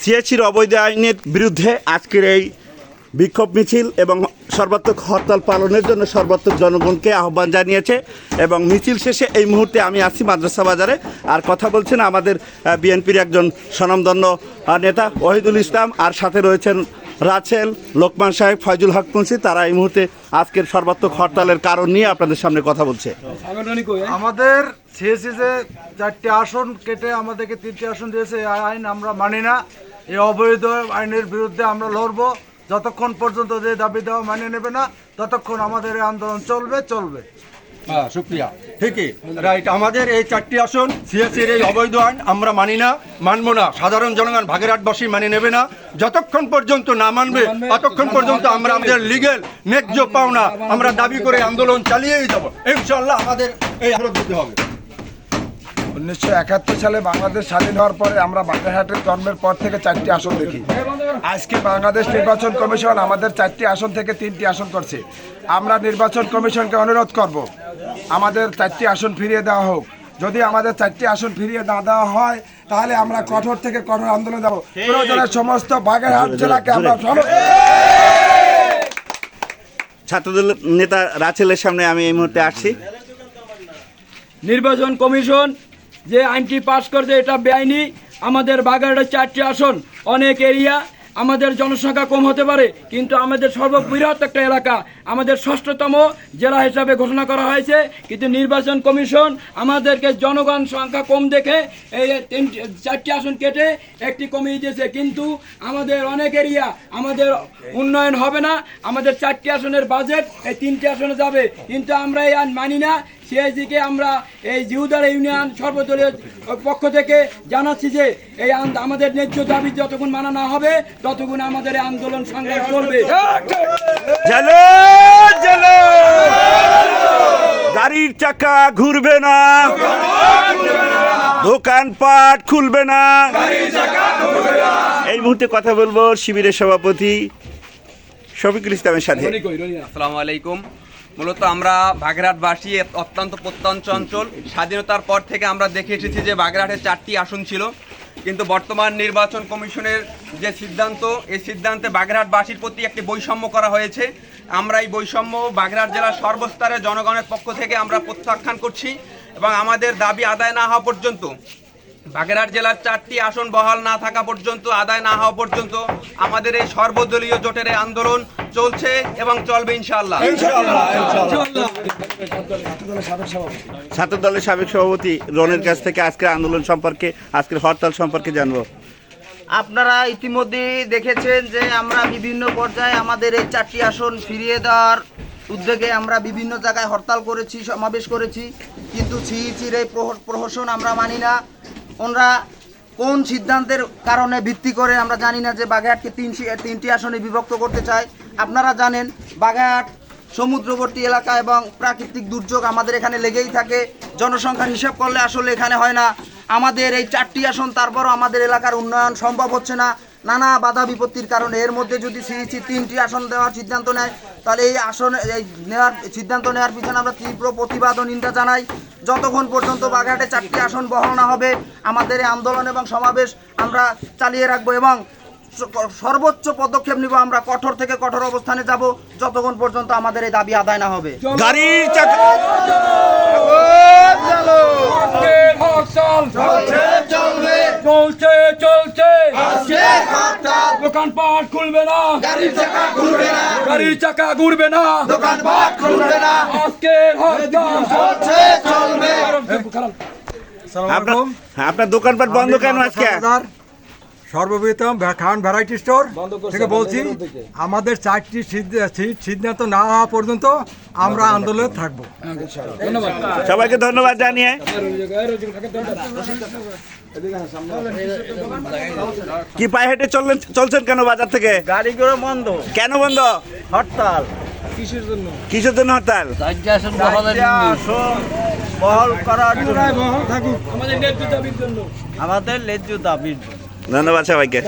সিএসির অবৈধ আইনের বিরুদ্ধে আজকের এই বিক্ষোভ মিছিল এবং সর্বাত্মক হরতাল পালনের জন্য সর্বাত্মক জনগণকে আহ্বান জানিয়েছে। এবং মিছিল শেষে এই মুহূর্তে আমি আছি মাদ্রাসা বাজারে, আর কথা বলছেন আমাদের বিএনপির একজন স্বনামধন্য নেতা ওহিদুল ইসলাম, আর সাথে রয়েছেন রাছেল, লোকমান সাহেব, ফয়জুল হক মুন্সি। তারা এই মুহূর্তে আজকের সর্বাত্মক হরতালের কারণ নিয়ে আপনাদের সামনে কথা বলছে। আমাদের সিএসি যে 4টি আসন কেটে আমাদেরকে 3টি আসন দিয়েছে, এই আইন আমরা মানি না। এই অবৈধ আইনের বিরুদ্ধে আমরা লড়বো যতক্ষণ পর্যন্ত যে দাবি দেওয়া মানে নেবে না, ততক্ষণ আমাদের এই আন্দোলন চলবে। হ্যাঁ, শুক্রিয়া। ঠিকই, রাইট। আমাদের এই 4টি আসন সিএসির এই অবৈধ আইন আমরা মানি না, মানবো না। সাধারণ জনগণ বাগেরহাটবাসী মানে নেবে না। যতক্ষণ পর্যন্ত না মানবে ততক্ষণ পর্যন্ত আমরা আমাদের লিগেল ন্যায্য পাওনা আমরা দাবি করে আন্দোলন চালিয়েই যাব। ইনশাআল্লাহ আমাদের এই আরো দিতে হবে। 1971 সালে বাংলাদেশ স্বাধীন হওয়ার পরে আমরা বাগেরহাটের জন্মের পর থেকে 4টি আসন দেখি। আজকে বাংলাদেশ নির্বাচন কমিশন আমাদের 4টি আসন থেকে 3টি আসন করছে। আমরা নির্বাচন কমিশনকে অনুরোধ করব আমাদের 4টি আসন ফিরিয়ে দেওয়া হোক। যদি আমাদের 4টি আসন ফিরিয়ে না দেওয়া হয় তাহলে আমরা কঠোর থেকে কঠোর আন্দোলন যাব। প্রয়োজনের সমস্ত বাগেরহাট জেলাকে আমরা ছাত্রদল নেতা রাছেলের সামনে আমি এই মুহূর্তে আসছি। নির্বাচন কমিশন যে আইনটি পাস করছে এটা বেআইনি। আমাদের বাগেরহাটের 4টি আসন, অনেক এরিয়া, আমাদের জনসংখ্যা কম হতে পারে, কিন্তু আমাদের সর্ববৃহৎ একটা এলাকা, আমাদের 6ষ্ঠতম জেলা হিসাবে ঘোষণা করা হয়েছে। কিন্তু নির্বাচন কমিশন আমাদেরকে জনগণ সংখ্যা কম দেখে এই 4টি আসন কেটে একটি কমিয়ে দিয়েছে। কিন্তু আমাদের অনেক এরিয়া, আমাদের উন্নয়ন হবে না। আমাদের 4টি আসনের বাজেট এই 3টি আসনে যাবে, কিন্তু আমরা এই আইন মানি না। সিআইসিকে আমরা এই জিউদার ইউনিয়ন সর্বদলীয় পক্ষ থেকে জানাচ্ছি যে এই আমাদের ন্যায্য দাবি যতক্ষণ মানা না হবে ততক্ষণ আমাদের আন্দোলন সংগ্রাম চলবে। গাড়ির চাকা ঘুরবে না, দোকানপাট খুলবে না। এই মুহূর্তে কথা বলবো শিবিরের সভাপতি শফিকুল ইসলামের সাথে। আসসালামু আলাইকুম। মূলত আমরা বাগেরহাটবাসী অত্যন্ত প্রত্যন্ত অঞ্চল। স্বাধীনতার পর থেকে আমরা দেখে এসেছি যে বাগেরহাটে 4টি আসন ছিল, কিন্তু বর্তমান নির্বাচন কমিশনের যে সিদ্ধান্ত, এই সিদ্ধান্তে বাগেরহাটবাসীর প্রতি একটি বৈষম্য করা হয়েছে। আমরা এই বৈষম্য বাগেরহাট জেলার সর্বস্তরের জনগণের পক্ষ থেকে আমরা প্রত্যাখ্যান করছি এবং আমাদের দাবি আদায় না হওয়া পর্যন্ত, বাগেরহাট জেলার 4টি আসন বহাল না থাকা পর্যন্ত, আদায় না হওয়া পর্যন্ত আমাদের এই সর্বদলীয় জোটের আন্দোলন চলছে এবং চলবে ইনশাআল্লাহ। ছাত্র দলের সাবেক সভাপতি রনের কাছ থেকে আজকের আন্দোলন সম্পর্কে, আজকের হরতাল সম্পর্কে জানবো। আপনারা ইতিমধ্যে দেখেছেন যে আমরা বিভিন্ন পর্যায়ে আমাদের এই 4টি আসন ফিরিয়ে দেওয়ার উদ্যোগে আমরা বিভিন্ন জায়গায় হরতাল করেছি, সমাবেশ করেছি, কিন্তু সিইসির এই প্রহসন আমরা মানি না। ওনারা কোন সিদ্ধান্তের কারণে ভিত্তি করে আমরা জানি না যে বাগেরহাটকে 3টি আসনে বিভক্ত করতে চায়। আপনারা জানেন বাগেরহাট সমুদ্রবর্তী এলাকা এবং প্রাকৃতিক দুর্যোগ আমাদের এখানে লেগেই থাকে। জনসংখ্যার হিসাব করলে আসলে এখানে হয় না। আমাদের এই 4টি আসন, তারপরও আমাদের এলাকার উন্নয়ন সম্ভব হচ্ছে না নানা বাধা বিপত্তির কারণে। এর মধ্যে যদি সিইসি 3টি আসন দেওয়ার সিদ্ধান্ত নেয় তাহলে এই আসন সিদ্ধান্ত নেওয়ার পিছনে আমরা তীব্র প্রতিবাদ ও নিন্দা জানাই। যতক্ষণ পর্যন্ত বাগেরহাটে 4টি আসন বহাল না হবে আমাদের এই আন্দোলন এবং সমাবেশ আমরা চালিয়ে রাখবো এবং সর্বোচ্চ পদক্ষেপ নিব। আমরা কঠোর থেকে কঠোর অবস্থানে যাব যতক্ষণ পর্যন্ত আমাদের এই দাবি আদায় না হবে। গাড়ির চাকা দোকানপাট খুলবে না, গাড়ির চাকা ঘুরবে না, দোকানপাট খুলবে না, আজকের হরতাল চলবে। আপনার দোকানপাট বন্ধ কেন আজকে? সর্বপ্রথম খান ভ্যারাইটি স্টোর থেকে বলছি, আমাদের 4টি সিদ্ধান্ত না হওয়া পর্যন্ত আমরা আন্দোলনে থাকবো। সবাইকে ধন্যবাদ জানিয়ে কি পায়ে হেঁটে চলছেন কেন বাজার থেকে? গাড়িগুলো বন্ধ। কেন বন্ধ? হরতাল। কিসের জন্য হরতাল? বহাল করার জন্য, আমাদের ন্যায্য দাবির জন্য। আমাদের ন্যায্য দাবির জন্য। ধন্যবাদ সবাইকে।